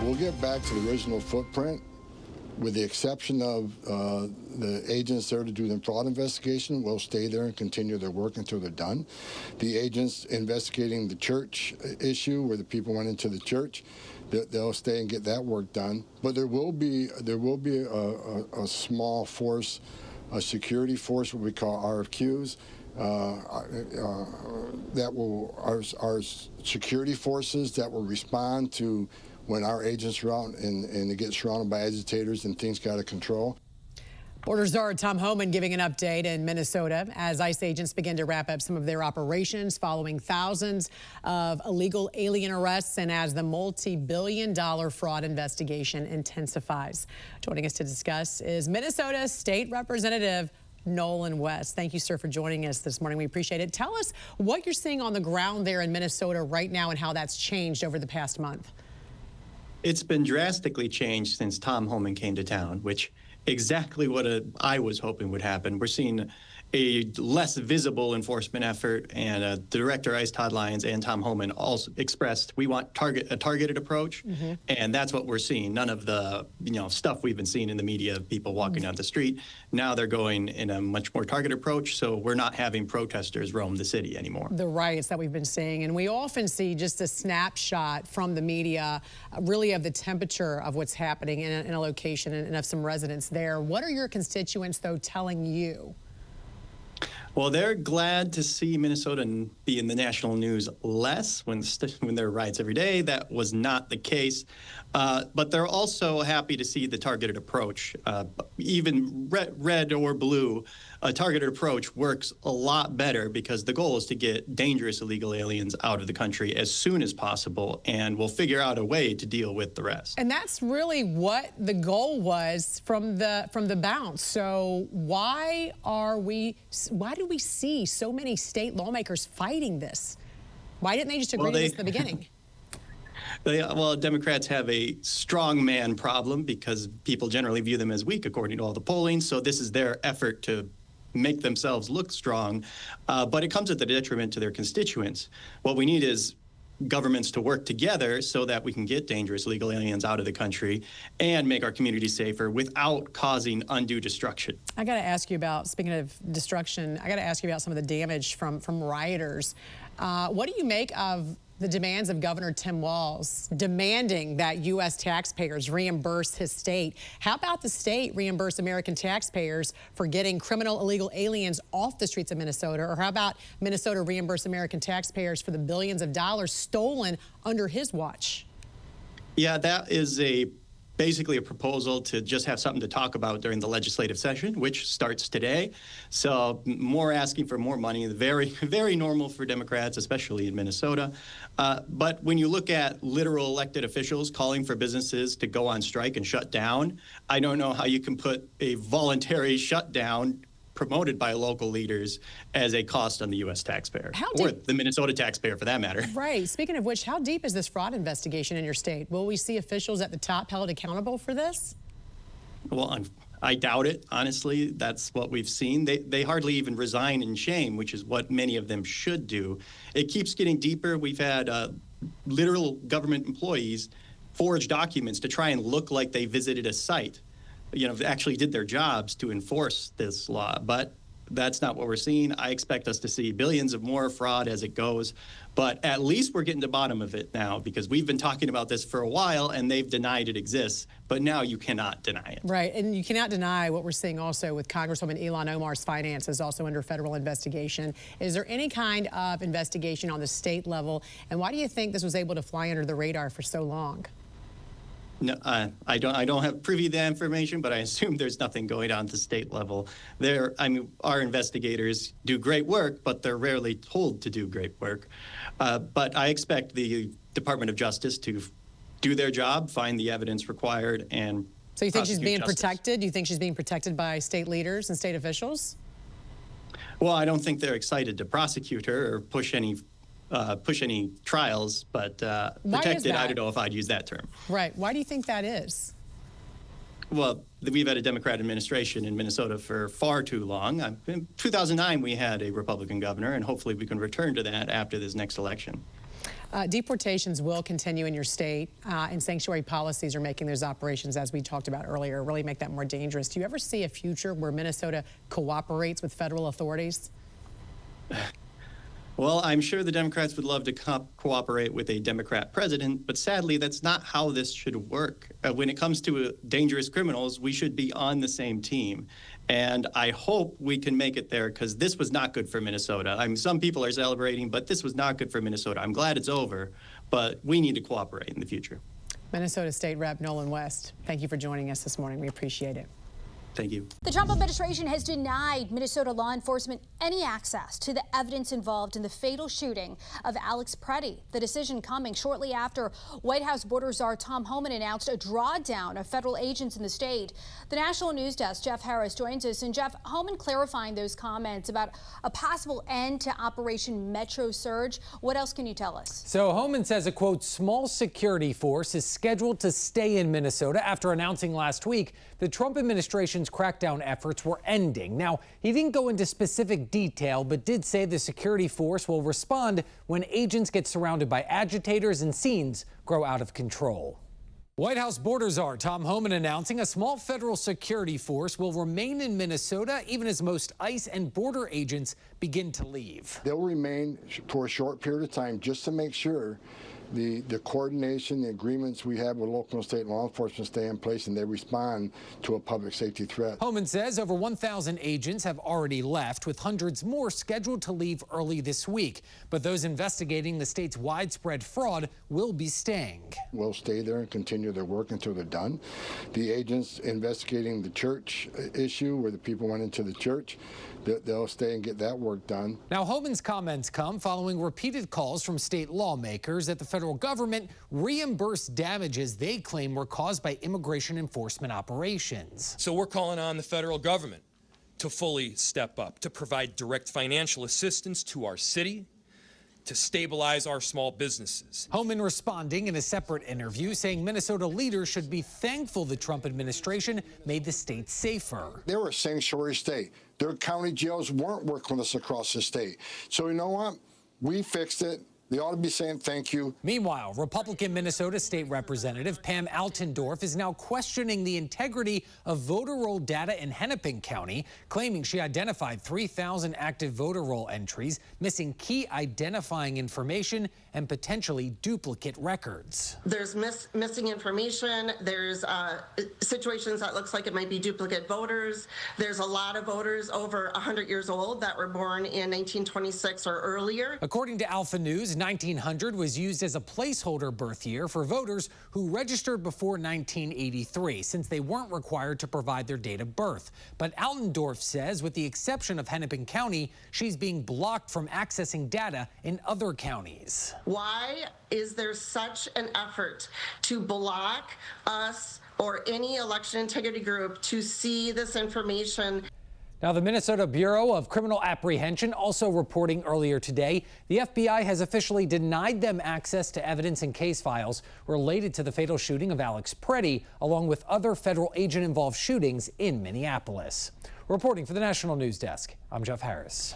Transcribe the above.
We'll get back to the original footprint, with the exception of the agents there to do the fraud investigation. Will stay there and continue their work until they're done. The agents investigating the church issue, where the people went into the church, they'll stay and get that work done. But there will be a small force, a security force, what we call RFQs. That will our security forces that will respond to when our agents are out and they get surrounded by agitators and things get out of control. Border Czar Tom Homan giving an update in Minnesota as ICE agents begin to wrap up some of their operations following thousands of illegal alien arrests and as the multi-billion-dollar fraud investigation intensifies. Joining us to discuss is Minnesota State Representative Nolan West. Thank you, sir, for joining us this morning. We appreciate it. Tell us what you're seeing on the ground there in Minnesota right now and how that's changed over the past month. It's been drastically changed since Tom Homan came to town, which exactly what I was hoping would happen. We're seeing a less visible enforcement effort, and Director ICE Todd Lyons and Tom Homan also expressed we want a targeted approach, and that's what we're seeing. None of the stuff we've been seeing in the media, people walking down the street. Now they're going in a much more targeted approach, so we're not having protesters roam the city anymore. The riots that we've been seeing, and we often see just a snapshot from the media, really of the temperature of what's happening in a location and of some residents there. What are your constituents, though, telling you? Well, they're glad to see Minnesota be in the national news less when there are riots every day. That was not the case. But they're also happy to see the targeted approach. Even red or blue, a targeted approach works a lot better because the goal is to get dangerous illegal aliens out of the country as soon as possible, and we'll figure out a way to deal with the rest. And that's really what the goal was from the bounce. So why do we see so many state lawmakers fighting this? Why didn't they just agree to this at the beginning? Well, Democrats have a strong man problem because people generally view them as weak, according to all the polling. So this is their effort to make themselves look strong. But it comes at the detriment to their constituents. What we need is governments to work together so that we can get dangerous illegal aliens out of the country and make our communities safer without causing undue destruction. I got to ask you about, speaking of destruction, I got to ask you about some of the damage from rioters. What do you make of the demands of Governor Tim Walz demanding that U.S. taxpayers reimburse his state? How about the state reimburse American taxpayers for getting criminal illegal aliens off the streets of Minnesota? Or how about Minnesota reimburse American taxpayers for the billions of dollars stolen under his watch? Yeah, that is basically a proposal to just have something to talk about during the legislative session, which starts today. So more asking for more money, very, very normal for Democrats, especially in Minnesota. But when you look at literal elected officials calling for businesses to go on strike and shut down, I don't know how you can put a voluntary shutdown promoted by local leaders as a cost on the U.S. taxpayer, or the Minnesota taxpayer for that matter. Right. Speaking of which, how deep is this fraud investigation in your state? Will we see officials at the top held accountable for this? Well, I doubt it, honestly. That's what we've seen. They hardly even resign in shame, which is what many of them should do. It keeps getting deeper. We've had literal government employees forge documents to try and look like they visited a site. Actually did their jobs to enforce this law, but that's not what we're seeing. I expect us to see billions of more fraud as it goes, but at least we're getting to the bottom of it now because we've been talking about this for a while and they've denied it exists, but now you cannot deny it. Right, and you cannot deny what we're seeing also with Congresswoman Ilhan Omar's finances also under federal investigation. Is there any kind of investigation on the state level, and why do you think this was able to fly under the radar for so long? No, I don't have privy to that information, but I assume there's nothing going on at the state level. Our investigators do great work, but they're rarely told to do great work. But I expect the Department of Justice to do their job, find the evidence required, and So you think she's being protected? Do you think she's being protected by state leaders and state officials? Well, I don't think they're excited to prosecute her or push any trials, but protected, I don't know if I'd use that term. Right. Why do you think that is? Well, we've had a Democrat administration in Minnesota for far too long. In 2009, we had a Republican governor, and hopefully we can return to that after this next election. Deportations will continue in your state, and sanctuary policies are making those operations, as we talked about earlier, really make that more dangerous. Do you ever see a future where Minnesota cooperates with federal authorities? Well, I'm sure the Democrats would love to cooperate with a Democrat president, but sadly, that's not how this should work. When it comes to dangerous criminals, we should be on the same team. And I hope we can make it there, because this was not good for Minnesota. I mean, some people are celebrating, but this was not good for Minnesota. I'm glad it's over, but we need to cooperate in the future. Minnesota State Rep Nolan West, thank you for joining us this morning. We appreciate it. Thank you. The Trump administration has denied Minnesota law enforcement any access to the evidence involved in the fatal shooting of Alex Preddy. The decision coming shortly after White House border czar Tom Homan announced a drawdown of federal agents in the state. The National News Desk, Jeff Harris, joins us. And Jeff, Homan clarifying those comments about a possible end to Operation Metro Surge. What else can you tell us? So Homan says a, quote, small security force is scheduled to stay in Minnesota after announcing last week the Trump administration's crackdown efforts were ending. Now, he didn't go into specific detail, but did say the security force will respond when agents get surrounded by agitators and scenes grow out of control. White House border czar Tom Homan announcing a small federal security force will remain in Minnesota even as most ICE and border agents begin to leave. They'll remain for a short period of time just to make sure the coordination, the agreements we have with local and state law enforcement stay in place and they respond to a public safety threat. Homan says over 1,000 agents have already left, with hundreds more scheduled to leave early this week. But those investigating the state's widespread fraud will be staying. We'll stay there and continue their work until they're done. The agents investigating the church issue where the people went into the church, they'll stay and get that work done. Now, Homan's comments come following repeated calls from state lawmakers that the federal government reimburse damages they claim were caused by immigration enforcement operations. So we're calling on the federal government to fully step up, to provide direct financial assistance to our city, to stabilize our small businesses. Homan responding in a separate interview, saying Minnesota leaders should be thankful the Trump administration made the state safer. They were a sanctuary state. Their county jails weren't working with us across the state. So you know what? We fixed it. They ought to be saying thank you. Meanwhile, Republican Minnesota State Representative Pam Altendorf is now questioning the integrity of voter roll data in Hennepin County, claiming she identified 3,000 active voter roll entries, missing key identifying information and potentially duplicate records. There's missing information. There's situations that looks like it might be duplicate voters. There's a lot of voters over 100 years old that were born in 1926 or earlier. According to Alpha News, 1900 was used as a placeholder birth year for voters who registered before 1983, since they weren't required to provide their date of birth. But Altendorf says, with the exception of Hennepin County, she's being blocked from accessing data in other counties. Why is there such an effort to block us or any election integrity group to see this information? Now, the Minnesota Bureau of Criminal Apprehension also reporting earlier today the FBI has officially denied them access to evidence and case files related to the fatal shooting of Alex Preddy, along with other federal agent-involved shootings in Minneapolis. Reporting for the National News Desk, I'm Jeff Harris.